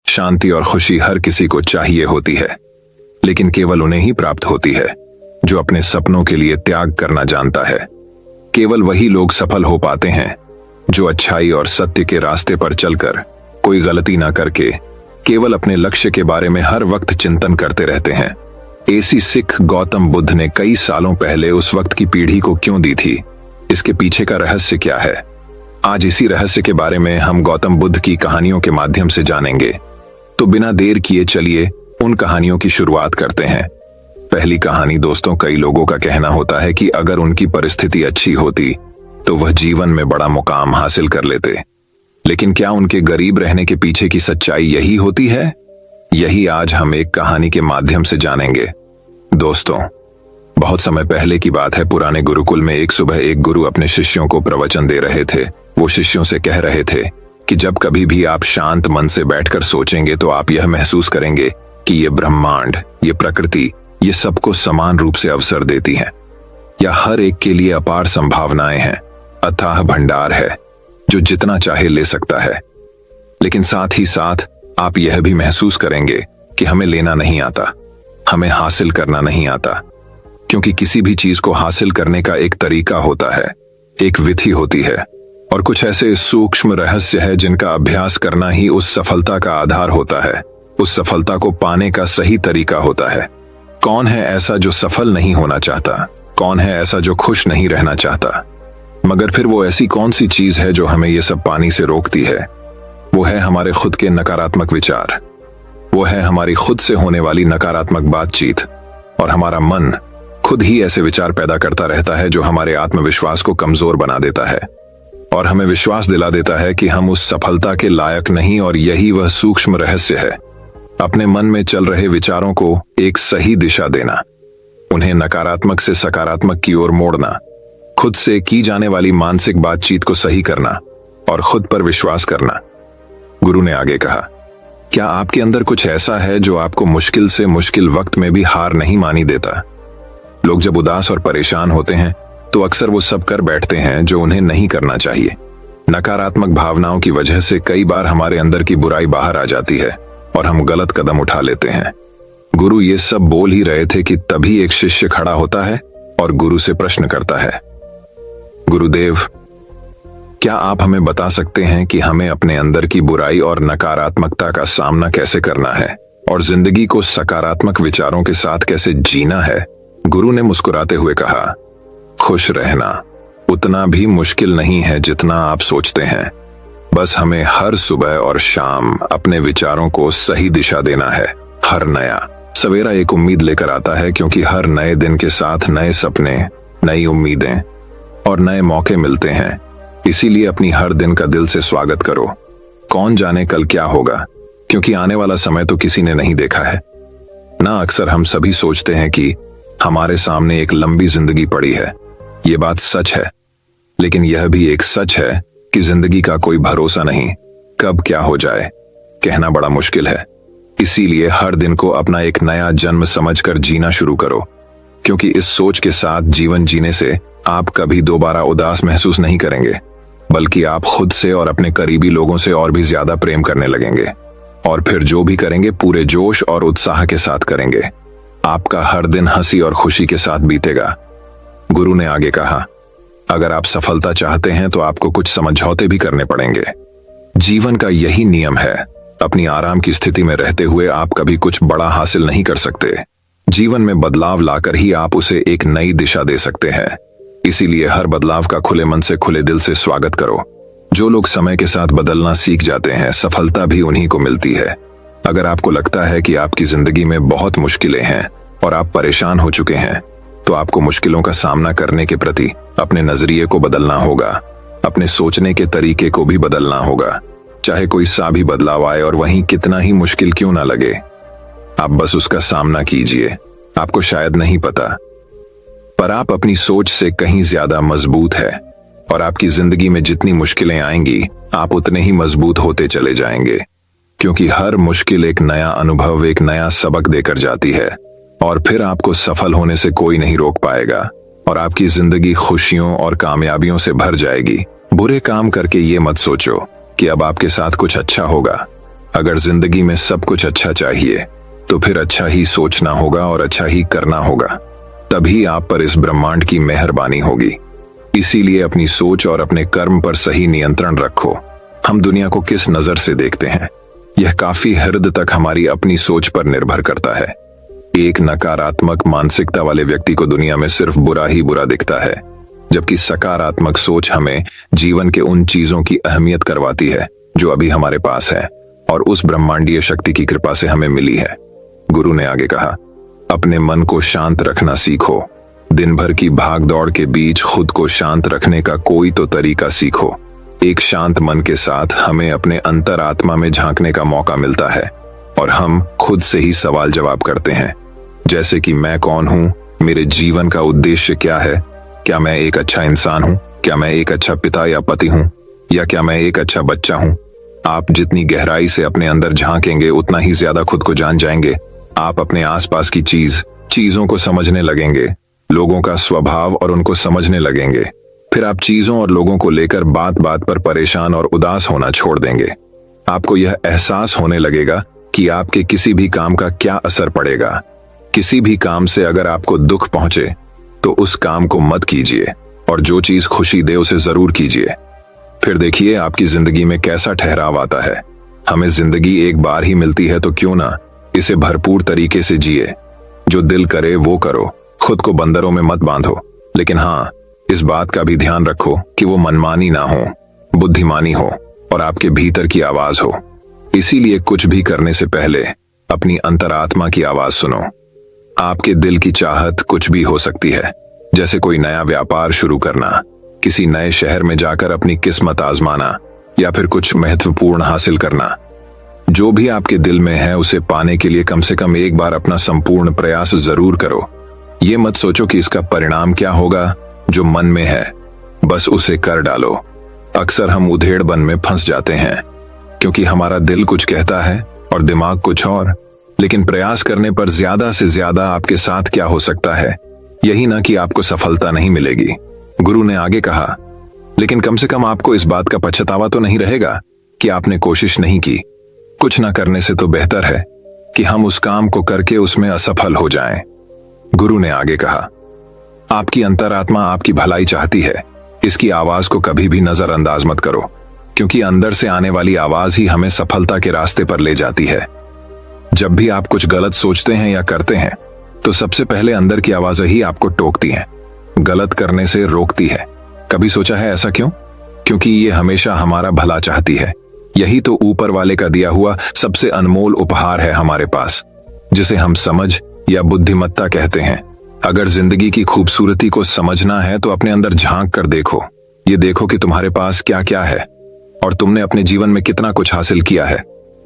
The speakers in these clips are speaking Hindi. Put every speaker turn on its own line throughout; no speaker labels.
शांति और खुशी हर किसी को चाहिए होती है, लेकिन केवल उन्हें ही प्राप्त होती है जो अपने सपनों के लिए त्याग करना जानता है। केवल वही लोग सफल हो पाते हैं जो अच्छाई और सत्य के रास्ते पर चलकर, कोई गलती ना करके, केवल अपने लक्ष्य के बारे में हर वक्त चिंतन करते रहते हैं। ऐसी सीख गौतम बुद्ध ने कई सालों पहले उस वक्त की पीढ़ी को क्यों दी थी? इसके पीछे का रहस्य क्या है? आज इसी रहस्य के बारे में हम गौतम बुद्ध की कहानियों के माध्यम से जानेंगे। तो बिना देर किए चलिए उन कहानियों की शुरुआत करते हैं। पहली कहानी दोस्तों, कई लोगों का कहना होता है कि अगर उनकी परिस्थिति अच्छी होती तो वह जीवन में बड़ा मुकाम हासिल कर लेते। लेकिन क्या उनके गरीब रहने के पीछे की सच्चाई यही होती है? यही आज हम एक कहानी के माध्यम से जानेंगे। दोस्तों, बहुत समय पहले की बात है। पुराने गुरुकुल में एक सुबह एक गुरु अपने शिष्यों को प्रवचन दे रहे थे। वो शिष्यों से कह रहे थे कि जब कभी भी आप शांत मन से बैठकर सोचेंगे तो आप यह महसूस करेंगे कि ये ब्रह्मांड, ये प्रकृति, ये सबको समान रूप से अवसर देती है। या हर एक के लिए अपार संभावनाएं हैं, अथाह भंडार है जो जितना चाहे ले सकता है। लेकिन साथ ही साथ आप यह भी महसूस करेंगे कि हमें लेना नहीं आता, हमें हासिल करना नहीं आता, क्योंकि किसी भी चीज को हासिल करने का एक तरीका होता है, एक विधि होती है, और कुछ ऐसे सूक्ष्म रहस्य है जिनका अभ्यास करना ही उस सफलता का आधार होता है, उस सफलता को पाने का सही तरीका होता है। कौन है ऐसा जो सफल नहीं होना चाहता? कौन है ऐसा जो खुश नहीं रहना चाहता? मगर फिर वो ऐसी कौन सी चीज है जो हमें ये सब पाने से रोकती है? वो है हमारे खुद के नकारात्मक विचार, वो है हमारी खुद से होने वाली नकारात्मक बातचीत। और हमारा मन खुद ही ऐसे विचार पैदा करता रहता है जो हमारे आत्मविश्वास को कमजोर बना देता है और हमें विश्वास दिला देता है कि हम उस सफलता के लायक नहीं। और यही वह सूक्ष्म रहस्य है, अपने मन में चल रहे विचारों को एक सही दिशा देना, उन्हें नकारात्मक से सकारात्मक की ओर मोड़ना, खुद से की जाने वाली मानसिक बातचीत को सही करना और खुद पर विश्वास करना। गुरु ने आगे कहा, क्या आपके अंदर कुछ ऐसा है जो आपको मुश्किल से मुश्किल वक्त में भी हार नहीं मानी देता? लोग जब उदास और परेशान होते हैं तो अक्सर वो सब कर बैठते हैं जो उन्हें नहीं करना चाहिए। नकारात्मक भावनाओं की वजह से कई बार हमारे अंदर की बुराई बाहर आ जाती है और हम गलत कदम उठा लेते हैं। गुरु ये सब बोल ही रहे थे कि तभी एक शिष्य खड़ा होता है और गुरु से प्रश्न करता है, गुरुदेव, क्या आप हमें बता सकते हैं कि हमें अपने अंदर की बुराई और नकारात्मकता का सामना कैसे करना है और जिंदगी को सकारात्मक विचारों के साथ कैसे जीना है? गुरु ने मुस्कुराते हुए कहा, खुश रहना उतना भी मुश्किल नहीं है जितना आप सोचते हैं। बस हमें हर सुबह और शाम अपने विचारों को सही दिशा देना है। हर नया सवेरा एक उम्मीद लेकर आता है, क्योंकि हर नए दिन के साथ नए सपने, नई उम्मीदें और नए मौके मिलते हैं। इसीलिए अपनी हर दिन का दिल से स्वागत करो। कौन जाने कल क्या होगा, क्योंकि आने वाला समय तो किसी ने नहीं देखा है ना। अक्सर हम सभी सोचते हैं कि हमारे सामने एक लंबी जिंदगी पड़ी है। ये बात सच है, लेकिन यह भी एक सच है कि जिंदगी का कोई भरोसा नहीं, कब क्या हो जाए कहना बड़ा मुश्किल है। इसीलिए हर दिन को अपना एक नया जन्म समझकर जीना शुरू करो, क्योंकि इस सोच के साथ जीवन जीने से आप कभी दोबारा उदास महसूस नहीं करेंगे, बल्कि आप खुद से और अपने करीबी लोगों से और भी ज्यादा प्रेम करने लगेंगे। और फिर जो भी करेंगे पूरे जोश और उत्साह के साथ करेंगे। आपका हर दिन हंसी और खुशी के साथ बीतेगा। गुरु ने आगे कहा, अगर आप सफलता चाहते हैं तो आपको कुछ समझौते भी करने पड़ेंगे। जीवन का यही नियम है, अपनी आराम की स्थिति में रहते हुए आप कभी कुछ बड़ा हासिल नहीं कर सकते। जीवन में बदलाव लाकर ही आप उसे एक नई दिशा दे सकते हैं। इसीलिए हर बदलाव का खुले मन से, खुले दिल से स्वागत करो। जो लोग समय के साथ बदलना सीख जाते हैं, सफलता भी उन्हीं को मिलती है। अगर आपको लगता है कि आपकी जिंदगी में बहुत मुश्किलें हैं और आप परेशान हो चुके हैं, तो आपको मुश्किलों का सामना करने के प्रति अपने नजरिए को बदलना होगा, अपने सोचने के तरीके को भी बदलना होगा। चाहे कोई सा भी बदलाव आए और वहीं कितना ही मुश्किल क्यों ना लगे, आप बस उसका सामना कीजिए। आपको शायद नहीं पता, पर आप अपनी सोच से कहीं ज्यादा मजबूत है, और आपकी जिंदगी में जितनी मुश्किलें आएंगी आप उतने ही मजबूत होते चले जाएंगे, क्योंकि हर मुश्किल एक नया अनुभव, एक नया सबक देकर जाती है। और फिर आपको सफल होने से कोई नहीं रोक पाएगा और आपकी जिंदगी खुशियों और कामयाबियों से भर जाएगी। बुरे काम करके ये मत सोचो कि अब आपके साथ कुछ अच्छा होगा। अगर जिंदगी में सब कुछ अच्छा चाहिए तो फिर अच्छा ही सोचना होगा और अच्छा ही करना होगा, तभी आप पर इस ब्रह्मांड की मेहरबानी होगी। इसीलिए अपनी सोच और अपने कर्म पर सही नियंत्रण रखो। हम दुनिया को किस नजर से देखते हैं, यह काफी हद तक हमारी अपनी सोच पर निर्भर करता है। एक नकारात्मक मानसिकता वाले व्यक्ति को दुनिया में सिर्फ बुरा ही बुरा दिखता है, जबकि सकारात्मक सोच हमें जीवन के उन चीजों की अहमियत करवाती है जो अभी हमारे पास है और उस ब्रह्मांडीय शक्ति की कृपा से हमें मिली है। गुरु ने आगे कहा, अपने मन को शांत रखना सीखो। दिन भर की भाग दौड़ के बीच खुद को शांत रखने का कोई तो तरीका सीखो। एक शांत मन के साथ हमें अपने अंतरात्मा में झांकने का मौका मिलता है और हम खुद से ही सवाल जवाब करते हैं, जैसे कि मैं कौन हूं, मेरे जीवन का उद्देश्य क्या है, क्या मैं एक अच्छा इंसान हूं, क्या मैं एक अच्छा पिता या पति हूं, या क्या मैं एक अच्छा बच्चा हूं। आप जितनी गहराई से अपने अंदर झांकेंगे उतना ही ज्यादा खुद को जान जाएंगे। आप अपने आसपास की चीजों को समझने लगेंगे, लोगों का स्वभाव और उनको समझने लगेंगे। फिर आप चीजों और लोगों को लेकर बात बात पर परेशान और उदास होना छोड़ देंगे। आपको यह एहसास होने लगेगा कि आपके किसी भी काम का क्या असर पड़ेगा। किसी भी काम से अगर आपको दुख पहुंचे तो उस काम को मत कीजिए और जो चीज खुशी दे उसे जरूर कीजिए। फिर देखिए आपकी जिंदगी में कैसा ठहराव आता है। हमें जिंदगी एक बार ही मिलती है तो क्यों ना इसे भरपूर तरीके से जिए। जो दिल करे वो करो, खुद को बंदरों में मत बांधो, लेकिन हाँ, इस बात का भी ध्यान रखो कि वो मनमानी ना हो, बुद्धिमानी हो और आपके भीतर की आवाज हो। इसीलिए कुछ भी करने से पहले अपनी अंतरात्मा की आवाज सुनो। आपके दिल की चाहत कुछ भी हो सकती है, जैसे कोई नया व्यापार शुरू करना, किसी नए शहर में जाकर अपनी किस्मत आजमाना या फिर कुछ महत्वपूर्ण हासिल करना। जो भी आपके दिल में है उसे पाने के लिए कम से कम एक बार अपना संपूर्ण प्रयास जरूर करो। ये मत सोचो कि इसका परिणाम क्या होगा, जो मन में है बस उसे कर डालो। अक्सर हम उधेड़बन में फंस जाते हैं क्योंकि हमारा दिल कुछ कहता है और दिमाग कुछ और, लेकिन प्रयास करने पर ज्यादा से ज्यादा आपके साथ क्या हो सकता है, यही ना कि आपको सफलता नहीं मिलेगी। गुरु ने आगे कहा, लेकिन कम से कम आपको इस बात का पछतावा तो नहीं रहेगा कि आपने कोशिश नहीं की। कुछ ना करने से तो बेहतर है कि हम उस काम को करके उसमें असफल हो जाएं। गुरु ने आगे कहा, आपकी अंतरात्मा आपकी भलाई चाहती है। इसकी आवाज को कभी भी नजरअंदाज मत करो, क्योंकि अंदर से आने वाली आवाज ही हमें सफलता के रास्ते पर ले जाती है। जब भी आप कुछ गलत सोचते हैं या करते हैं तो सबसे पहले अंदर की आवाज ही आपको टोकती है, गलत करने से रोकती है। कभी सोचा है ऐसा क्यों? क्योंकि ये हमेशा हमारा भला चाहती है। यही तो ऊपर वाले का दिया हुआ सबसे अनमोल उपहार है हमारे पास, जिसे हम समझ या बुद्धिमत्ता कहते हैं। अगर जिंदगी की खूबसूरती को समझना है तो अपने अंदर झांक कर देखो। ये देखो कि तुम्हारे पास क्या क्या है और तुमने अपने जीवन में कितना कुछ हासिल किया है।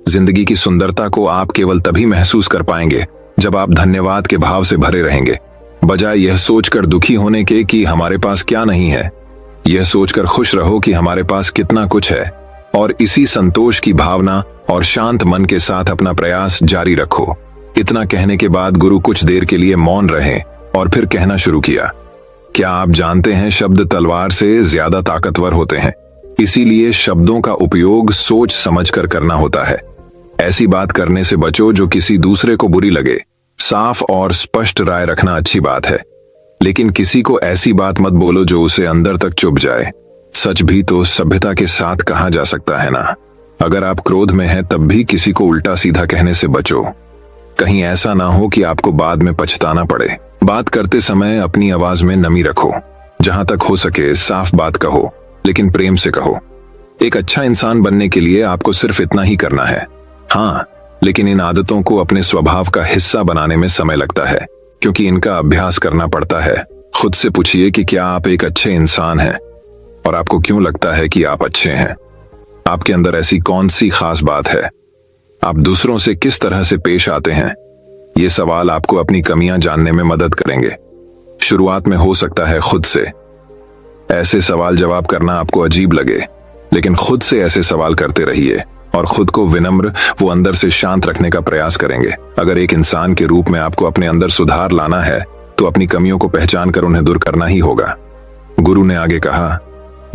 जिंदगी की सुंदरता को आप केवल तभी महसूस कर पाएंगे जब आप धन्यवाद के भाव से भरे रहेंगे, बजाय यह सोचकर दुखी होने के कि हमारे पास क्या नहीं है। यह सोचकर खुश रहो कि हमारे पास कितना कुछ है और इसी संतोष की भावना और शांत मन के साथ अपना प्रयास जारी रखो। इतना कहने के बाद गुरु कुछ देर के लिए मौन रहे और फिर कहना शुरू किया, क्या आप जानते हैं शब्द तलवार से ज्यादा ताकतवर होते हैं, इसीलिए शब्दों का उपयोग सोच समझकर करना होता है। ऐसी बात करने से बचो जो किसी दूसरे को बुरी लगे। साफ और स्पष्ट राय रखना अच्छी बात है, लेकिन किसी को ऐसी बात मत बोलो जो उसे अंदर तक चुभ जाए। सच भी तो सभ्यता के साथ कहा जा सकता है ना। अगर आप क्रोध में हैं तब भी किसी को उल्टा सीधा कहने से बचो, कहीं ऐसा ना हो कि आपको बाद में पछताना पड़े। बात करते समय अपनी आवाज में नमी रखो। जहां तक हो सके साफ बात कहो, लेकिन प्रेम से कहो। एक अच्छा इंसान बनने के लिए आपको सिर्फ इतना ही करना है। हाँ, लेकिन इन आदतों को अपने स्वभाव का हिस्सा बनाने में समय लगता है, क्योंकि इनका अभ्यास करना पड़ता है। खुद से पूछिए कि क्या आप एक अच्छे इंसान हैं और आपको क्यों लगता है कि आप अच्छे हैं। आपके अंदर ऐसी कौन सी खास बात है? आप दूसरों से किस तरह से पेश आते हैं? ये सवाल आपको अपनी कमियां जानने में मदद करेंगे। शुरुआत में हो सकता है खुद से ऐसे सवाल जवाब करना आपको अजीब लगे, लेकिन खुद से ऐसे सवाल करते रहिए और खुद को विनम्र वो अंदर से शांत रखने का प्रयास करेंगे। अगर एक इंसान के रूप में आपको अपने अंदर सुधार लाना है तो अपनी कमियों को पहचान कर उन्हें दूर करना ही होगा। गुरु ने आगे कहा,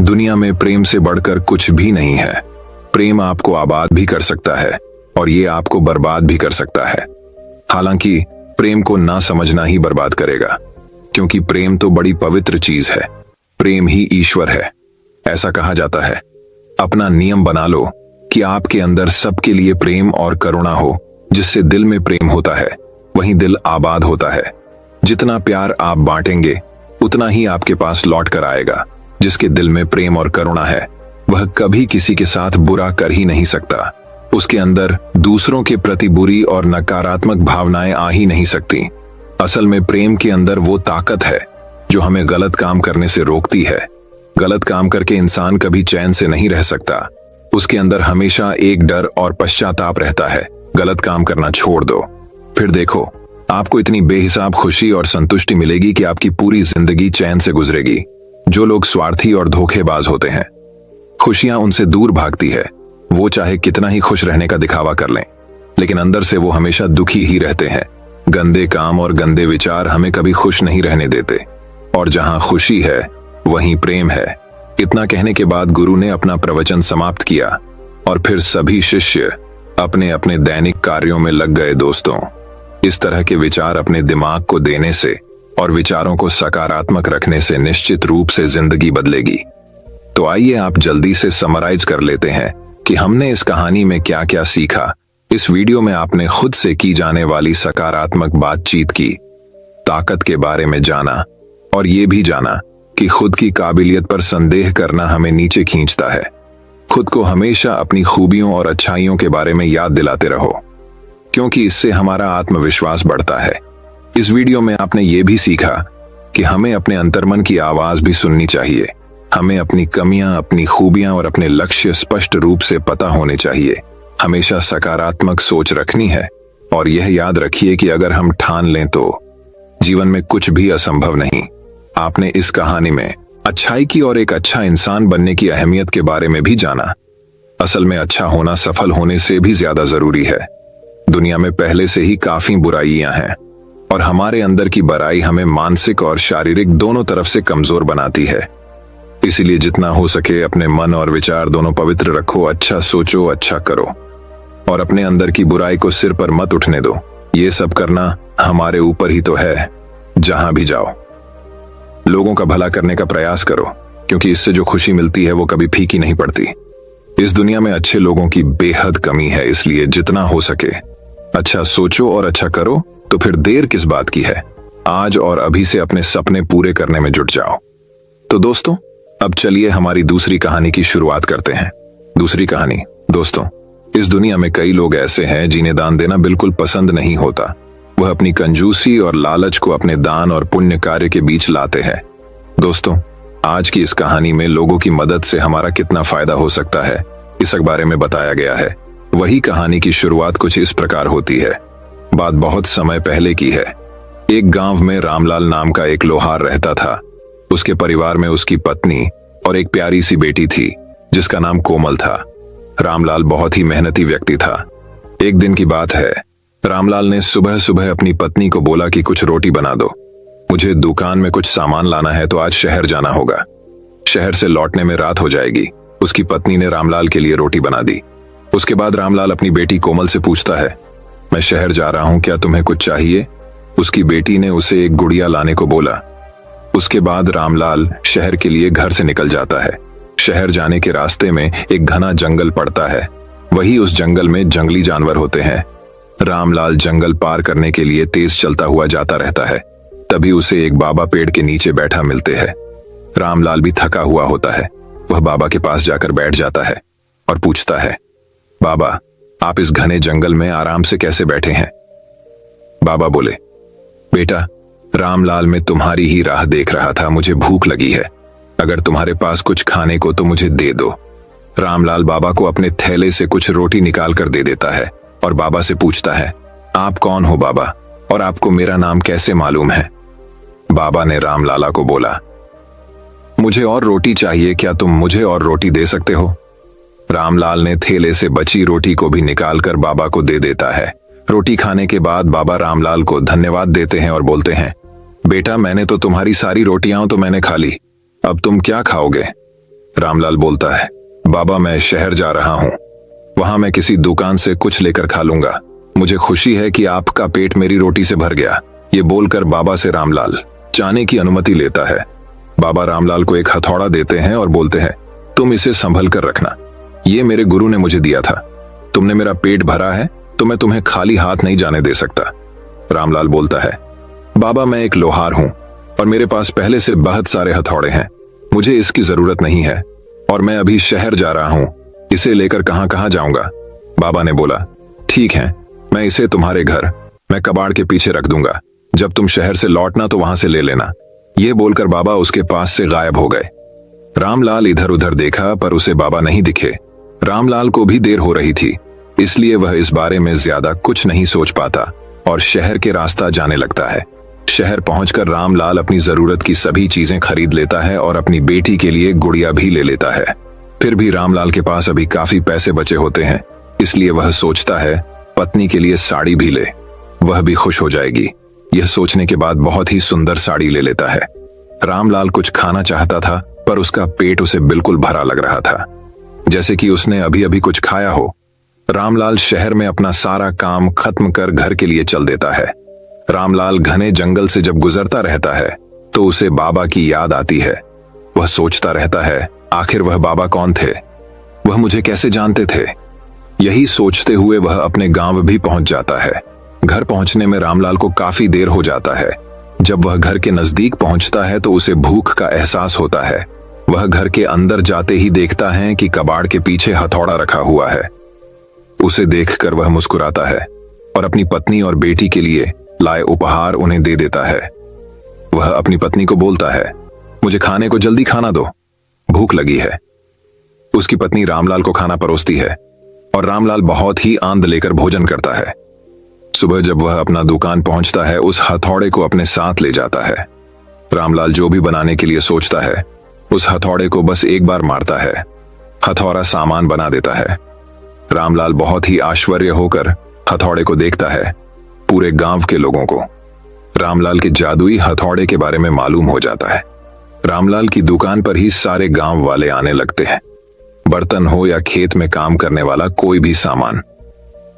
दुनिया में प्रेम से बढ़कर कुछ भी नहीं है। प्रेम आपको आबाद भी कर सकता है, और ये आपको बर्बाद भी कर सकता है। हालांकि प्रेम को ना समझना ही बर्बाद करेगा, क्योंकि प्रेम तो बड़ी पवित्र चीज है। प्रेम ही ईश्वर है। ऐसा कहा जाता है, अपना नियम बना लो कि आपके अंदर सबके लिए प्रेम और करुणा हो। जिससे दिल में प्रेम होता है, वहीं दिल आबाद होता है। जितना प्यार आप बांटेंगे, उतना ही आपके पास लौट कर आएगा। जिसके दिल में प्रेम और करुणा है, वह कभी किसी के साथ बुरा कर ही नहीं सकता। उसके अंदर दूसरों के प्रति बुरी और नकारात्मक भावनाएं आ ही नहीं सकती। असल में प्रेम के अंदर वो ताकत है जो हमें गलत काम करने से रोकती है। गलत काम करके इंसान कभी चैन से नहीं रह सकता। उसके अंदर हमेशा एक डर और पश्चाताप रहता है। गलत काम करना छोड़ दो, फिर देखो आपको इतनी बेहिसाब खुशी और संतुष्टि मिलेगी कि आपकी पूरी जिंदगी चैन से गुजरेगी। जो लोग स्वार्थी और धोखेबाज होते हैं, खुशियां उनसे दूर भागती है। वो चाहे कितना ही खुश रहने का दिखावा कर लें, लेकिन अंदर से वो हमेशा दुखी ही रहते हैं। गंदे काम और गंदे विचार हमें कभी खुश नहीं रहने देते। और जहां खुशी है, वहीं प्रेम है। इतना कहने के बाद गुरु ने अपना प्रवचन समाप्त किया और फिर सभी शिष्य अपने अपने दैनिक कार्यों में लग गए। दोस्तों, इस तरह के विचार अपने दिमाग को देने से और विचारों को सकारात्मक रखने से निश्चित रूप से जिंदगी बदलेगी। तो आइए आप जल्दी से समराइज कर लेते हैं कि हमने इस कहानी में क्या क्या सीखा। इस वीडियो में आपने खुद से की जाने वाली सकारात्मक बातचीत की ताकत के बारे में जाना, और ये भी जाना कि खुद की काबिलियत पर संदेह करना हमें नीचे खींचता है। खुद को हमेशा अपनी खूबियों और अच्छाइयों के बारे में याद दिलाते रहो, क्योंकि इससे हमारा आत्मविश्वास बढ़ता है। इस वीडियो में आपने ये भी सीखा कि हमें अपने अंतर्मन की आवाज भी सुननी चाहिए। हमें अपनी कमियां, अपनी खूबियां और अपने लक्ष्य स्पष्ट रूप से पता होने चाहिए। हमेशा सकारात्मक सोच रखनी है, और यह याद रखिए कि अगर हम ठान लें तो जीवन में कुछ भी असंभव नहीं। आपने इस कहानी में अच्छाई की और एक अच्छा इंसान बनने की अहमियत के बारे में भी जाना। असल में अच्छा होना सफल होने से भी ज्यादा जरूरी है। दुनिया में पहले से ही काफी बुराइयां हैं, और हमारे अंदर की बुराई हमें मानसिक और शारीरिक दोनों तरफ से कमजोर बनाती है। इसीलिए जितना हो सके अपने मन और विचार दोनों पवित्र रखो। अच्छा सोचो, अच्छा करो, और अपने अंदर की बुराई को सिर पर मत उठने दो। ये सब करना हमारे ऊपर ही तो है। जहां भी जाओ, लोगों का भला करने का प्रयास करो, क्योंकि इससे जो खुशी मिलती है वो कभी फीकी नहीं पड़ती। इस दुनिया में अच्छे लोगों की बेहद कमी है, इसलिए जितना हो सके अच्छा सोचो और अच्छा करो। तो फिर देर किस बात की है? आज और अभी से अपने सपने पूरे करने में जुट जाओ। तो दोस्तों, अब चलिए हमारी दूसरी कहानी की शुरुआत करते हैं। दूसरी कहानी। दोस्तों, इस दुनिया में कई लोग ऐसे हैं जिन्हें दान देना बिल्कुल पसंद नहीं होता। वह अपनी कंजूसी और लालच को अपने दान और पुण्य कार्य के बीच लाते हैं। दोस्तों, आज की इस कहानी में लोगों की मदद से हमारा कितना फायदा हो सकता है, इस बारे में बताया गया है। वही कहानी की शुरुआत कुछ इस प्रकार होती है। बात बहुत समय पहले की है। एक गांव में रामलाल नाम का एक लोहार रहता था। उसके परिवार में उसकी पत्नी और एक प्यारी सी बेटी थी, जिसका नाम कोमल था। रामलाल बहुत ही मेहनती व्यक्ति था। एक दिन की बात है, रामलाल ने सुबह सुबह अपनी पत्नी को बोला कि कुछ रोटी बना दो, मुझे दुकान में कुछ सामान लाना है, तो आज शहर जाना होगा। शहर से लौटने में रात हो जाएगी। उसकी पत्नी ने रामलाल के लिए रोटी बना दी। उसके बाद रामलाल अपनी बेटी कोमल से पूछता है, मैं शहर जा रहा हूं, क्या तुम्हें कुछ चाहिए? उसकी बेटी ने उसे एक गुड़िया लाने को बोला। उसके बाद रामलाल शहर के लिए घर से निकल जाता है। शहर जाने के रास्ते में एक घना जंगल पड़ता है। वही उस जंगल में जंगली जानवर होते हैं। रामलाल जंगल पार करने के लिए तेज चलता हुआ जाता रहता है। तभी उसे एक बाबा पेड़ के नीचे बैठा मिलते हैं। रामलाल भी थका हुआ होता है। वह बाबा के पास जाकर बैठ जाता है और पूछता है, बाबा, आप इस घने जंगल में आराम से कैसे बैठे हैं? बाबा बोले, बेटा, रामलाल मैं तुम्हारी ही राह देख रहा था। मुझे भूख लगी है। अगर तुम्हारे पास कुछ खाने को तो मुझे दे दो। रामलाल बाबा को अपने थैले से कुछ रोटी निकाल कर दे देता है और बाबा से पूछता है, आप कौन हो बाबा, और आपको मेरा नाम कैसे मालूम है? बाबा ने रामलाला को बोला, मुझे और रोटी चाहिए, क्या तुम मुझे और रोटी दे सकते हो? रामलाल ने थैले से बची रोटी को भी निकालकर बाबा को दे देता है। रोटी खाने के बाद बाबा रामलाल को धन्यवाद देते हैं और बोलते हैं, बेटा, मैंने तो तुम्हारी सारी रोटियां तो मैंने खा ली, अब तुम क्या खाओगे? रामलाल बोलता है, बाबा मैं शहर जा रहा हूं। वहां मैं किसी दुकान से कुछ लेकर खा लूंगा। मुझे खुशी है कि आपका पेट मेरी रोटी से भर गया। ये बोलकर बाबा से रामलाल जाने की अनुमति लेता है। बाबा रामलाल को एक हथौड़ा देते हैं और बोलते हैं, तुम इसे संभल कर रखना, ये मेरे गुरु ने मुझे दिया था। तुमने मेरा पेट भरा है तो मैं तुम्हें खाली हाथ नहीं जाने दे सकता। रामलाल बोलता है, बाबा मैं एक लोहार हूं और मेरे पास पहले से बहुत सारे हथौड़े हैं, मुझे इसकी जरूरत नहीं है और मैं अभी शहर जा रहा हूं, इसे लेकर कहां कहां जाऊंगा। बाबा ने बोला, ठीक है, मैं इसे तुम्हारे घर मैं कबाड़ के पीछे रख दूंगा, जब तुम शहर से लौटना तो वहां से ले लेना। यह बोलकर बाबा उसके पास से गायब हो गए। रामलाल इधर उधर देखा पर उसे बाबा नहीं दिखे। रामलाल को भी देर हो रही थी, इसलिए वह इस बारे में ज्यादा कुछ नहीं सोच पाता और शहर के रास्ता जाने लगता है। शहर पहुंचकर रामलाल अपनी जरूरत की सभी चीजें खरीद लेता है और अपनी बेटी के लिए गुड़िया भी ले लेता है। फिर भी रामलाल के पास अभी काफी पैसे बचे होते हैं, इसलिए वह सोचता है पत्नी के लिए साड़ी भी ले, वह भी खुश हो जाएगी। यह सोचने के बाद बहुत ही सुंदर साड़ी ले लेता है। रामलाल कुछ खाना चाहता था पर उसका पेट उसे बिल्कुल भरा लग रहा था, जैसे कि उसने अभी अभी कुछ खाया हो। रामलाल शहर में अपना सारा काम खत्म कर घर के लिए चल देता है। रामलाल घने जंगल से जब गुजरता रहता है तो उसे बाबा की याद आती है। वह सोचता रहता है, आखिर वह बाबा कौन थे, वह मुझे कैसे जानते थे। यही सोचते हुए वह अपने गांव भी पहुंच जाता है। घर पहुंचने में रामलाल को काफी देर हो जाता है। जब वह घर के नजदीक पहुंचता है तो उसे भूख का एहसास होता है। वह घर के अंदर जाते ही देखता है कि कबाड़ के पीछे हथौड़ा रखा हुआ है। उसे देखकर वह मुस्कुराता है और अपनी पत्नी और बेटी के लिए लाए उपहार उन्हें दे देता है। वह अपनी पत्नी को बोलता है, मुझे खाने को जल्दी खाना दो, भूख लगी है। उसकी पत्नी रामलाल को खाना परोसती है और रामलाल बहुत ही आनंद लेकर भोजन करता है। सुबह जब वह अपना दुकान पहुंचता है, उस हथौड़े को अपने साथ ले जाता है। रामलाल जो भी बनाने के लिए सोचता है उस हथौड़े को बस एक बार मारता है, हथौड़ा सामान बना देता है। रामलाल बहुत ही आश्चर्य होकर हथौड़े को देखता है। पूरे गांव के लोगों को रामलाल के जादुई हथौड़े के बारे में मालूम हो जाता है। रामलाल की दुकान पर ही सारे गांव वाले आने लगते हैं, बर्तन हो या खेत में काम करने वाला कोई भी सामान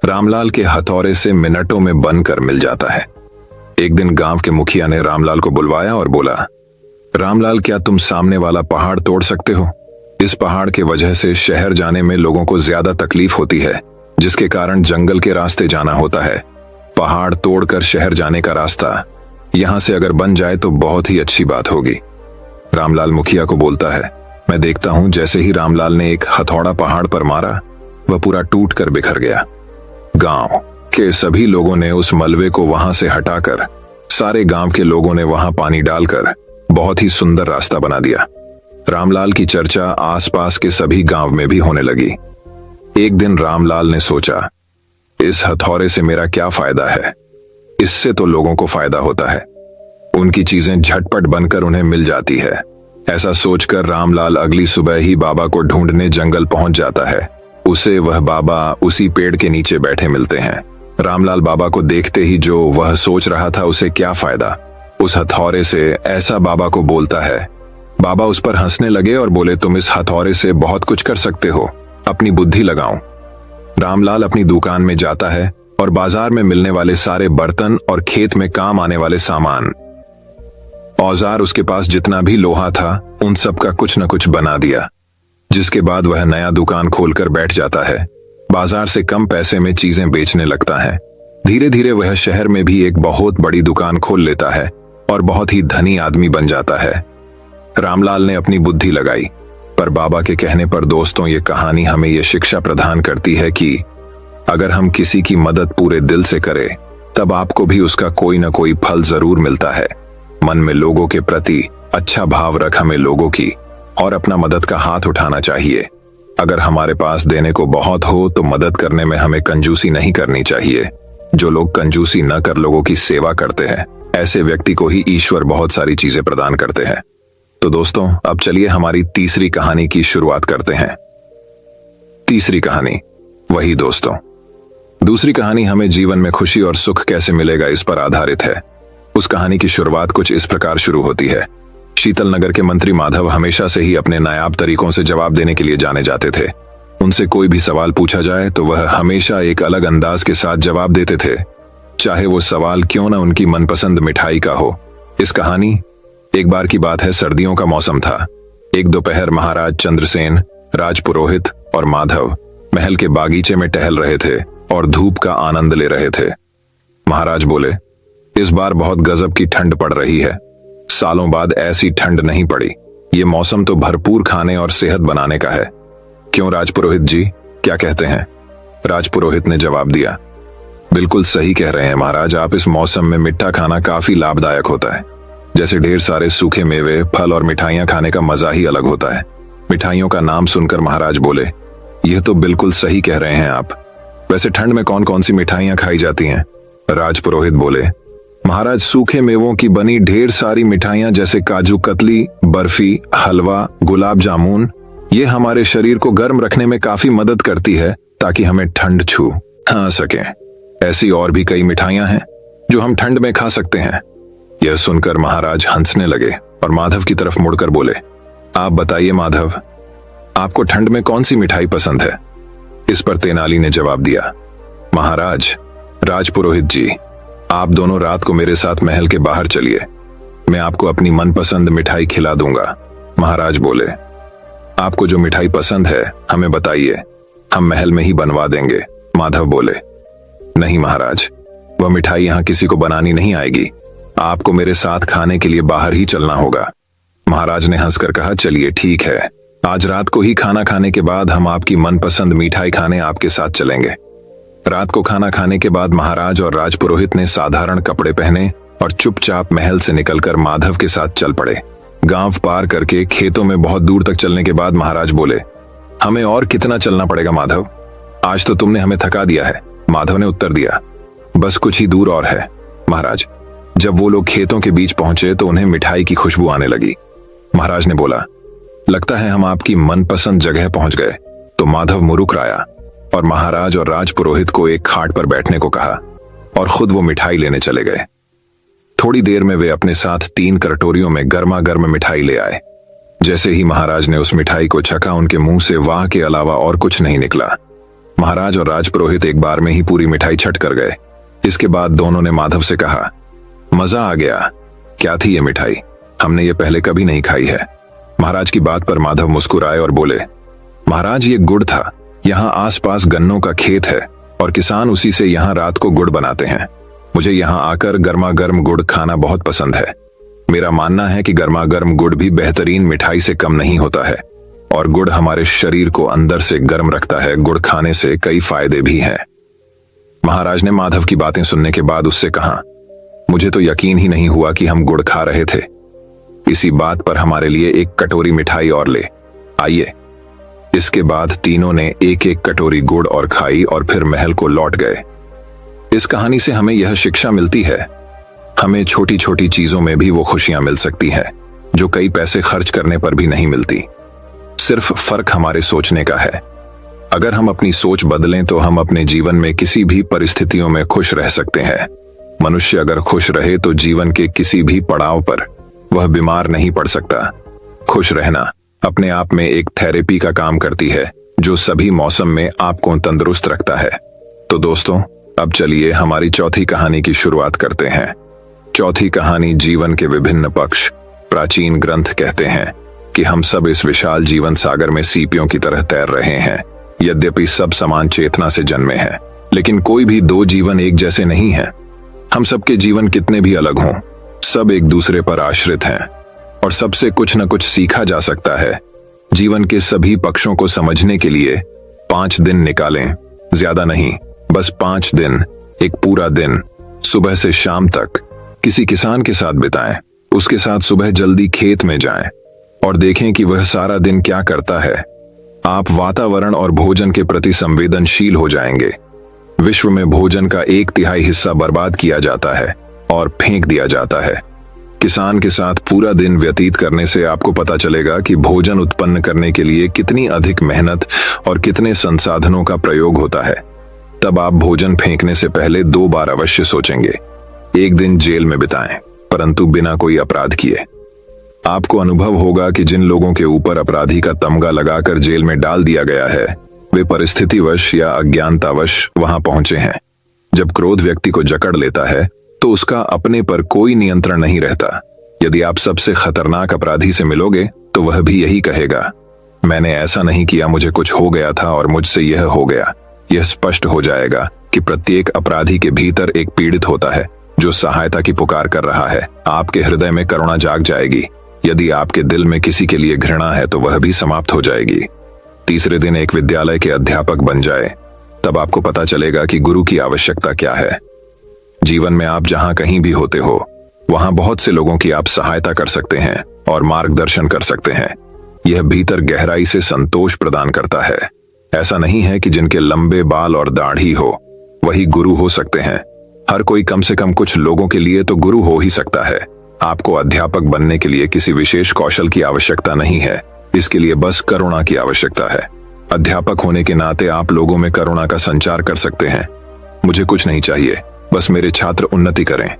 रामलाल के हथौड़े से मिनटों में बनकर मिल जाता है। एक दिन गांव के मुखिया ने रामलाल को बुलवाया और बोला, रामलाल क्या तुम सामने वाला पहाड़ तोड़ सकते हो? इस पहाड़ के वजह से शहर जाने में लोगों को ज्यादा तकलीफ होती है, जिसके कारण जंगल के रास्ते जाना होता है। पहाड़ तोड़कर शहर जाने का रास्ता यहां से अगर बन जाए तो बहुत ही अच्छी बात होगी। रामलाल मुखिया को बोलता है, मैं देखता हूं। जैसे ही रामलाल ने एक हथौड़ा पहाड़ पर मारा, वह पूरा टूट कर बिखर गया। गांव के सभी लोगों ने उस मलबे को वहां से हटाकर सारे गांव के लोगों ने वहां पानी डालकर बहुत ही सुंदर रास्ता बना दिया। रामलाल की चर्चा आसपास के सभी गांव में भी होने लगी। एक दिन रामलाल ने सोचा, इस हथौड़े से मेरा क्या फायदा है, इससे तो लोगों को फायदा होता है, उनकी चीजें झटपट बनकर उन्हें मिल जाती है। ऐसा सोचकर रामलाल अगली सुबह ही बाबा को ढूंढने जंगल पहुंच जाता है। उसे वह बाबा उसी पेड़ के नीचे बैठे मिलते हैं। रामलाल बाबा को देखते ही जो वह सोच रहा था उसे क्या फायदा, उस हथौड़े से ऐसा बाबा को बोलता है। बाबा उस पर हंसने लगे और बोले, तुम इस हथौड़े से बहुत कुछ कर सकते हो, अपनी बुद्धि लगाओ। रामलाल अपनी दुकान में जाता है और बाजार में मिलने वाले सारे बर्तन और खेत में काम आने वाले सामान औजार, उसके पास जितना भी लोहा था उन सब का कुछ न कुछ बना दिया, जिसके बाद वह नया दुकान खोलकर बैठ जाता है। बाजार से कम पैसे में चीजें बेचने लगता है। धीरे धीरे वह शहर में भी एक बहुत बड़ी दुकान खोल लेता है और बहुत ही धनी आदमी बन जाता है। रामलाल ने अपनी बुद्धि लगाई, पर बाबा के कहने पर दोस्तों ये कहानी हमें ये शिक्षा प्रदान करती है कि अगर हम किसी की मदद पूरे दिल से करें तब आपको भी उसका कोई न कोई फल जरूर मिलता है। मन में लोगों के प्रति अच्छा भाव रख हमें लोगों की और अपना मदद का हाथ उठाना चाहिए। अगर हमारे पास देने को बहुत हो तो मदद करने में हमें कंजूसी नहीं करनी चाहिए। जो लोग कंजूसी न कर लोगों की सेवा करते हैं, ऐसे व्यक्ति को ही ईश्वर बहुत सारी चीजें प्रदान करते हैं। तो दोस्तों, अब चलिए हमारी तीसरी कहानी की शुरुआत करते हैं। तीसरी कहानी, वही दोस्तों। दूसरी कहानी हमें जीवन में खुशी और सुख कैसे मिलेगा इस पर आधारित है। उस कहानी की शुरुआत कुछ इस प्रकार शुरू होती है। शीतल नगर के मंत्री माधव हमेशा से ही अपने नायाब तरीकों से जवाब देने के लिए जाने जाते थे। उनसे कोई भी सवाल पूछा जाए तो वह हमेशा एक अलग अंदाज के साथ जवाब देते थे, चाहे वो सवाल क्यों ना उनकी मनपसंद मिठाई का हो। इस कहानी, एक बार की बात है, सर्दियों का मौसम था। एक दोपहर महाराज चंद्रसेन, राजपुरोहित और माधव महल के बागीचे में टहल रहे थे और धूप का आनंद ले रहे थे। महाराज बोले, इस बार बहुत गजब की ठंड पड़ रही है। सालों बाद ऐसी ठंड नहीं पड़ी। ये मौसम तो भरपूर खाने और सेहत बनाने का है। क्यों राजपुरोहित जी, क्या कहते हैं? राजपुरोहित ने जवाब दिया, बिल्कुल सही कह रहे हैं महाराज। आप इस मौसम में मीठा खाना काफी लाभदायक होता है। जैसे ढेर सारे सूखे मेवे, फल और मिठाइयां खाने का मजा ही अलग होता है। मिठाइयों का नाम सुनकर महाराज बोले, यह तो बिल्कुल सही कह रहे हैं आप। वैसे ठंड में कौन कौन सी मिठाइयां खाई जाती हैं? राजपुरोहित बोले, महाराज सूखे मेवों की बनी ढेर सारी मिठाइयां जैसे काजू कतली, बर्फी, हलवा, गुलाब जामुन, ये हमारे शरीर को गर्म रखने में काफी मदद करती है ताकि हमें ठंड छू ना सके। ऐसी और भी कई मिठाइयां हैं जो हम ठंड में खा सकते हैं। यह सुनकर महाराज हंसने लगे और माधव की तरफ मुड़कर बोले, आप बताइए माधव, आपको ठंड में कौन सी मिठाई पसंद है? इस पर तेनाली ने जवाब दिया, महाराज, राजपुरोहित जी, आप दोनों रात को मेरे साथ महल के बाहर चलिए, मैं आपको अपनी मनपसंद मिठाई खिला दूंगा। महाराज बोले, आपको जो मिठाई पसंद है हमें बताइए, हम महल में ही बनवा देंगे। माधव बोले, नहीं महाराज, वह मिठाई यहां किसी को बनानी नहीं आएगी। आपको मेरे साथ खाने के लिए बाहर ही चलना होगा। महाराज ने हंसकर कहा, चलिए ठीक है, आज रात को ही खाना खाने के बाद हम आपकी मनपसंद मिठाई खाने आपके साथ चलेंगे। रात को खाना खाने के बाद महाराज और राजपुरोहित ने साधारण कपड़े पहने और चुपचाप महल से निकलकर माधव के साथ चल पड़े। गांव पार करके खेतों में बहुत दूर तक चलने के बाद महाराज बोले, हमें और कितना चलना पड़ेगा माधव? आज तो तुमने हमें थका दिया है। माधव ने उत्तर दिया, बस कुछ ही दूर और है महाराज। जब वो लोग खेतों के बीच पहुंचे तो उन्हें मिठाई की खुशबू आने लगी। महाराज ने बोला, लगता है हम आपकी मनपसंद जगह पहुंच गए। तो माधव मुरुकराया और महाराज और राजपुरोहित को एक खाट पर बैठने को कहा और खुद वो मिठाई लेने चले गए। थोड़ी देर में वे अपने साथ 3 कटोरियों में गर्मा गर्म मिठाई ले आए। जैसे ही महाराज ने उस मिठाई को चखा, उनके मुंह से वाह के अलावा और कुछ नहीं निकला। महाराज और राजपुरोहित एक बार में ही पूरी मिठाई छट कर गए। इसके बाद दोनों ने माधव से कहा, मजा आ गया। क्या थी ये मिठाई? हमने ये पहले कभी नहीं खाई है। महाराज की बात पर माधव मुस्कुराए और बोले, महाराज ये गुड़ था। यहाँ आसपास गन्नों का खेत है और किसान उसी से यहाँ रात को गुड़ बनाते हैं। मुझे यहाँ आकर गर्मा गर्म गुड़ खाना बहुत पसंद है। मेरा मानना है कि गर्मा गर्म गुड़ भी बेहतरीन मिठाई से कम नहीं होता है और गुड़ हमारे शरीर को अंदर से गर्म रखता है। गुड़ खाने से कई फायदे भी हैं। महाराज ने माधव की बातें सुनने के बाद उससे कहा, मुझे तो यकीन ही नहीं हुआ कि हम गुड़ खा रहे थे। इसी बात पर हमारे लिए एक कटोरी मिठाई और ले आइए। इसके बाद तीनों ने एक एक कटोरी गुड़ और खाई और फिर महल को लौट गए। इस कहानी से हमें यह शिक्षा मिलती है, हमें छोटी छोटी चीजों में भी वो खुशियां मिल सकती हैं जो कई पैसे खर्च करने पर भी नहीं मिलती। सिर्फ फर्क हमारे सोचने का है। अगर हम अपनी सोच बदलें तो हम अपने जीवन में किसी भी परिस्थितियों में खुश रह सकते हैं। मनुष्य अगर खुश रहे तो जीवन के किसी भी पड़ाव पर वह बीमार नहीं पड़ सकता। खुश रहना अपने आप में एक थेरेपी का काम करती है जो सभी मौसम में आपको तंदुरुस्त रखता है। तो दोस्तों, अब चलिए हमारी चौथी कहानी की शुरुआत करते हैं। चौथी कहानी, जीवन के विभिन्न पक्ष। प्राचीन ग्रंथ कहते हैं कि हम सब इस विशाल जीवन सागर में सीपियों की तरह तैर रहे हैं। यद्यपि सब समान चेतना से जन्मे हैं, लेकिन कोई भी 2 जीवन एक जैसे नहीं है। हम सबके जीवन कितने भी अलग हों, सब एक दूसरे पर आश्रित हैं और सबसे कुछ न कुछ सीखा जा सकता है। जीवन के सभी पक्षों को समझने के लिए 5 दिन निकालें, ज्यादा नहीं, बस 5 दिन, एक पूरा दिन, सुबह से शाम तक किसी किसान के साथ बिताएं। उसके साथ सुबह जल्दी खेत में जाएं और देखें कि वह सारा दिन क्या करता है। आप वातावरण और भोजन के प्रति संवेदनशील हो जाएंगे। विश्व में भोजन का 1/3 हिस्सा बर्बाद किया जाता है और फेंक दिया जाता है। किसान के साथ पूरा दिन व्यतीत करने से आपको पता चलेगा कि भोजन उत्पन्न करने के लिए कितनी अधिक मेहनत और कितने संसाधनों का प्रयोग होता है। तब आप भोजन फेंकने से पहले 2 बार अवश्य सोचेंगे। एक दिन जेल में बिताएं, परंतु बिना कोई अपराध किए। आपको अनुभव होगा कि जिन लोगों के ऊपर अपराधी का तमगा लगाकर जेल में डाल दिया गया है, वे परिस्थितिवश या अज्ञानतावश वहां पहुंचे हैं। जब क्रोध व्यक्ति को जकड़ लेता है तो उसका अपने पर कोई नियंत्रण नहीं रहता। यदि आप सबसे खतरनाक अपराधी से मिलोगे तो वह भी यही कहेगा, मैंने ऐसा नहीं किया, मुझे कुछ हो गया था और मुझसे यह हो गया। यह स्पष्ट हो जाएगा कि प्रत्येक अपराधी के भीतर एक पीड़ित होता है जो सहायता की पुकार कर रहा है। आपके हृदय में करुणा जाग जाएगी। यदि आपके दिल में किसी के लिए घृणा है तो वह भी समाप्त हो जाएगी। तीसरे दिन एक विद्यालय के अध्यापक बन जाए, तब आपको पता चलेगा कि गुरु की आवश्यकता क्या है। जीवन में आप जहां कहीं भी होते हो वहां बहुत से लोगों की आप सहायता कर सकते हैं और मार्गदर्शन कर सकते हैं। यह भीतर गहराई से संतोष प्रदान करता है। ऐसा नहीं है कि जिनके लंबे बाल और दाढ़ी हो वही गुरु हो सकते हैं। हर कोई कम से कम कुछ लोगों के लिए तो गुरु हो ही सकता है। आपको अध्यापक बनने के लिए किसी विशेष कौशल की आवश्यकता नहीं है, इसके लिए बस करुणा की आवश्यकता है। अध्यापक होने के नाते आप लोगों में करुणा का संचार कर सकते हैं। मुझे कुछ नहीं चाहिए, बस मेरे छात्र उन्नति करें।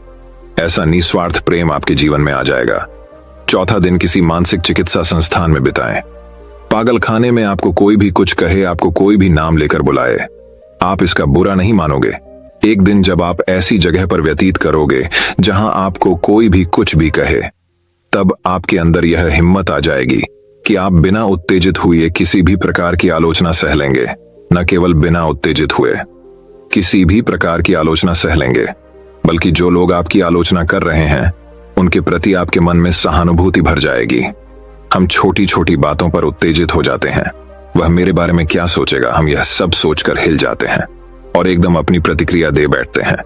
ऐसा निस्वार्थ प्रेम आपके जीवन में आ जाएगा। चौथा दिन किसी मानसिक चिकित्सा संस्थान में बिताएं। पागल खाने में आपको कोई भी कुछ कहे, आपको कोई भी नाम लेकर बुलाए, आप इसका बुरा नहीं मानोगे। एक दिन जब आप ऐसी जगह पर व्यतीत करोगे जहां आपको कोई भी कुछ भी कहे, तब आपके अंदर यह हिम्मत आ जाएगी कि आप बिना उत्तेजित हुए किसी भी प्रकार की आलोचना सह लेंगे। न केवल बिना उत्तेजित हुए किसी भी प्रकार की आलोचना सह लेंगे, बल्कि जो लोग आपकी आलोचना कर रहे हैं उनके प्रति आपके मन में सहानुभूति भर जाएगी। हम छोटी छोटी बातों पर उत्तेजित हो जाते हैं, वह मेरे बारे में क्या सोचेगा, हम यह सब सोचकर हिल जाते हैं और एकदम अपनी प्रतिक्रिया दे बैठते हैं।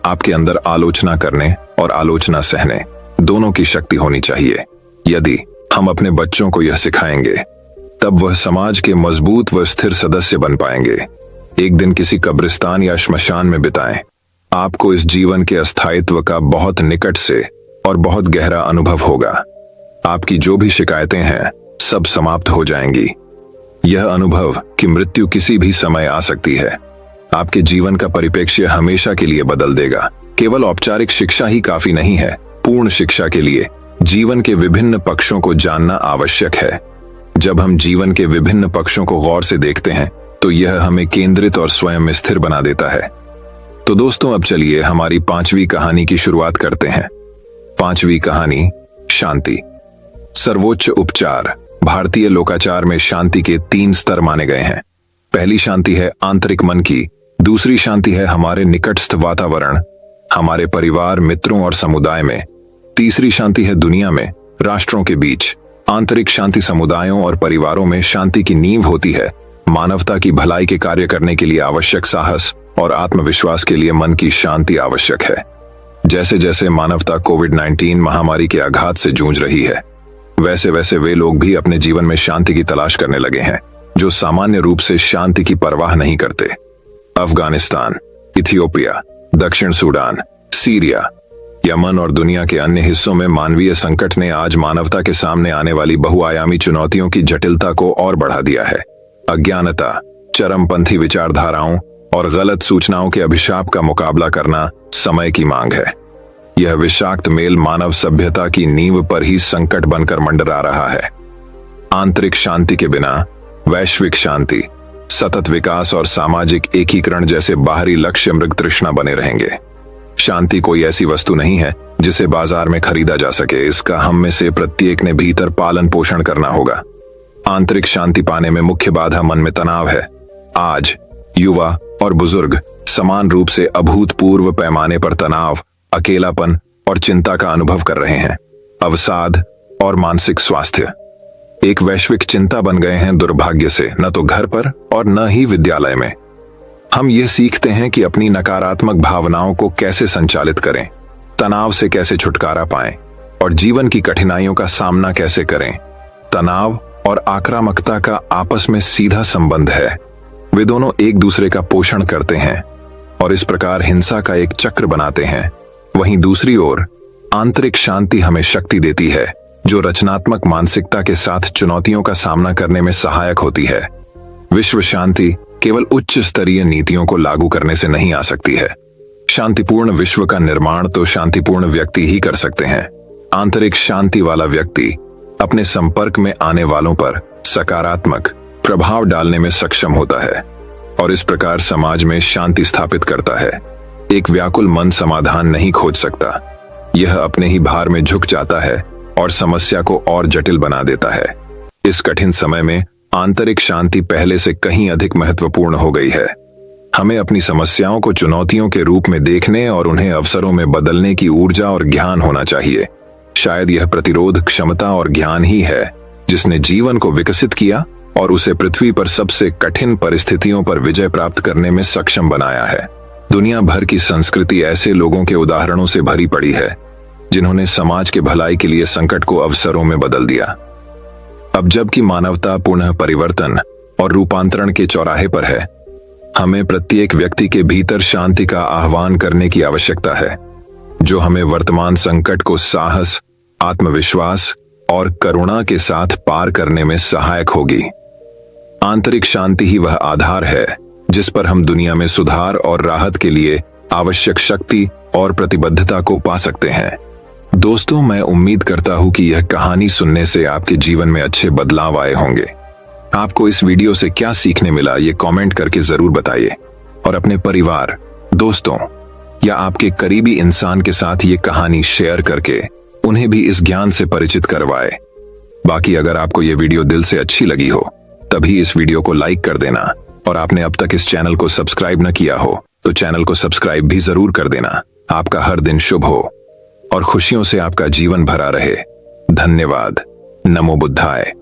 आपके अंदर आलोचना करने और आलोचना सहने दोनों की शक्ति होनी चाहिए। यदि हम अपने बच्चों को यह सिखाएंगे तब वह समाज के मजबूत व स्थिर सदस्य बन पाएंगे। एक दिन किसी कब्रिस्तान या श्मशान में बिताएं। आपको इस जीवन के अस्थायित्व का बहुत निकट से और बहुत गहरा अनुभव होगा। आपकी जो भी शिकायतें हैं सब समाप्त हो जाएंगी। यह अनुभव कि मृत्यु किसी भी समय आ सकती है आपके जीवन का परिप्रेक्ष्य हमेशा के लिए बदल देगा। केवल औपचारिक शिक्षा ही काफी नहीं है, पूर्ण शिक्षा के लिए जीवन के विभिन्न पक्षों को जानना आवश्यक है। जब हम जीवन के विभिन्न पक्षों को गौर से देखते हैं तो यह हमें केंद्रित और स्वयं स्थिर बना देता है। तो दोस्तों, अब चलिए हमारी 5वीं कहानी की शुरुआत करते हैं। 5वीं कहानी, शांति। सर्वोच्च उपचार। भारतीय लोकाचार में शांति के 3 स्तर माने गए हैं। पहली शांति है आंतरिक मन की, दूसरी शांति है हमारे निकटस्थ वातावरण, हमारे परिवार, मित्रों और समुदाय में, तीसरी शांति है दुनिया में, राष्ट्रों के बीच। आंतरिक शांति समुदायों और परिवारों में शांति की नींव होती है। मानवता की भलाई के कार्य करने के लिए आवश्यक साहस और आत्मविश्वास के लिए मन की शांति आवश्यक है। जैसे जैसे मानवता कोविड-19 महामारी के आघात से जूझ रही है, वैसे वैसे वे लोग भी अपने जीवन में शांति की तलाश करने लगे हैं जो सामान्य रूप से शांति की परवाह नहीं करते। अफगानिस्तान, इथियोपिया, दक्षिण सूडान, सीरिया, यमन और दुनिया के अन्य हिस्सों में मानवीय संकट ने आज मानवता के सामने आने वाली बहुआयामी चुनौतियों की जटिलता को और बढ़ा दिया है। अज्ञानता, चरमपंथी विचारधाराओं और गलत सूचनाओं के अभिशाप का मुकाबला करना समय की मांग है। यह विषाक्त मेल मानव सभ्यता की नींव पर ही संकट बनकर मंडरा रहा है। आंतरिक शांति के बिना वैश्विक शांति, सतत विकास और सामाजिक एकीकरण जैसे बाहरी लक्ष्य मृग तृष्णा बने रहेंगे। शांति कोई ऐसी वस्तु नहीं है जिसे बाजार में खरीदा जा सके, इसका हम में से प्रत्येक ने भीतर पालन पोषण करना होगा। आंतरिक शांति पाने में मुख्य बाधा मन में तनाव है। आज युवा और बुजुर्ग समान रूप से अभूतपूर्व पैमाने पर तनाव, अकेलापन और चिंता का अनुभव कर रहे हैं। अवसाद और मानसिक स्वास्थ्य एक वैश्विक चिंता बन गए हैं, दुर्भाग्य से न तो घर पर और न ही विद्यालय में। हम ये सीखते हैं कि अपनी नकारात्मक भावनाओं को कैसे संचालित करें, तनाव से कैसे छुटकारा पाएं और जीवन की कठिनाइयों का सामना कैसे करें। तनाव और आक्रामकता का आपस में सीधा संबंध है। वे दोनों एक दूसरे का पोषण करते हैं और इस प्रकार हिंसा का एक चक्र बनाते हैं। वहीं दूसरी ओर आंतरिक शांति हमें शक्ति देती है जो रचनात्मक मानसिकता के साथ चुनौतियों का सामना करने में सहायक होती है। विश्व शांति केवल उच्च स्तरीय नीतियों को लागू करने से नहीं आ सकती है। शांतिपूर्ण विश्व का निर्माण तो शांतिपूर्ण व्यक्ति ही कर सकते हैं। आंतरिक शांति वाला व्यक्ति अपने संपर्क में आने वालों पर सकारात्मक, प्रभाव डालने में सक्षम होता है और इस प्रकार समाज में शांति स्थापित करता है। एक व्याकुल मन समाधान नहीं खोज सकता, यह अपने ही भार में झुक जाता है और समस्या को और जटिल बना देता है। इस कठिन समय में आंतरिक शांति पहले से कहीं अधिक महत्वपूर्ण हो गई है। हमें अपनी समस्याओं को चुनौतियों के रूप में देखने और उन्हें अवसरों में बदलने की ऊर्जा और ज्ञान होना चाहिए। शायद यह प्रतिरोध क्षमता और ज्ञान ही है जिसने जीवन को विकसित किया और उसे पृथ्वी पर सबसे कठिन परिस्थितियों पर विजय प्राप्त करने में सक्षम बनाया है। दुनिया भर की संस्कृति ऐसे लोगों के उदाहरणों से भरी पड़ी है जिन्होंने समाज के भलाई के लिए संकट को अवसरों में बदल दिया। अब जबकि मानवता पुनः परिवर्तन और रूपांतरण के चौराहे पर है, हमें प्रत्येक व्यक्ति के भीतर शांति का आह्वान करने की आवश्यकता है, जो हमें वर्तमान संकट को साहस, आत्मविश्वास और करुणा के साथ पार करने में सहायक होगी। आंतरिक शांति ही वह आधार है जिस पर हम दुनिया में सुधार और राहत के लिए आवश्यक शक्ति और प्रतिबद्धता को पा सकते हैं। दोस्तों, मैं उम्मीद करता हूं कि यह कहानी सुनने से आपके जीवन में अच्छे बदलाव आए होंगे। आपको इस वीडियो से क्या सीखने मिला ये कमेंट करके जरूर बताइए और अपने परिवार, दोस्तों या आपके करीबी इंसान के साथ ये कहानी शेयर करके उन्हें भी इस ज्ञान से परिचित करवाए। बाकी अगर आपको ये वीडियो दिल से अच्छी लगी हो तभी इस वीडियो को लाइक कर देना और आपने अब तक इस चैनल को सब्सक्राइब न किया हो तो चैनल को सब्सक्राइब भी जरूर कर देना। आपका हर दिन शुभ हो और खुशियों से आपका जीवन भरा रहे। धन्यवाद। नमो बुद्धाय।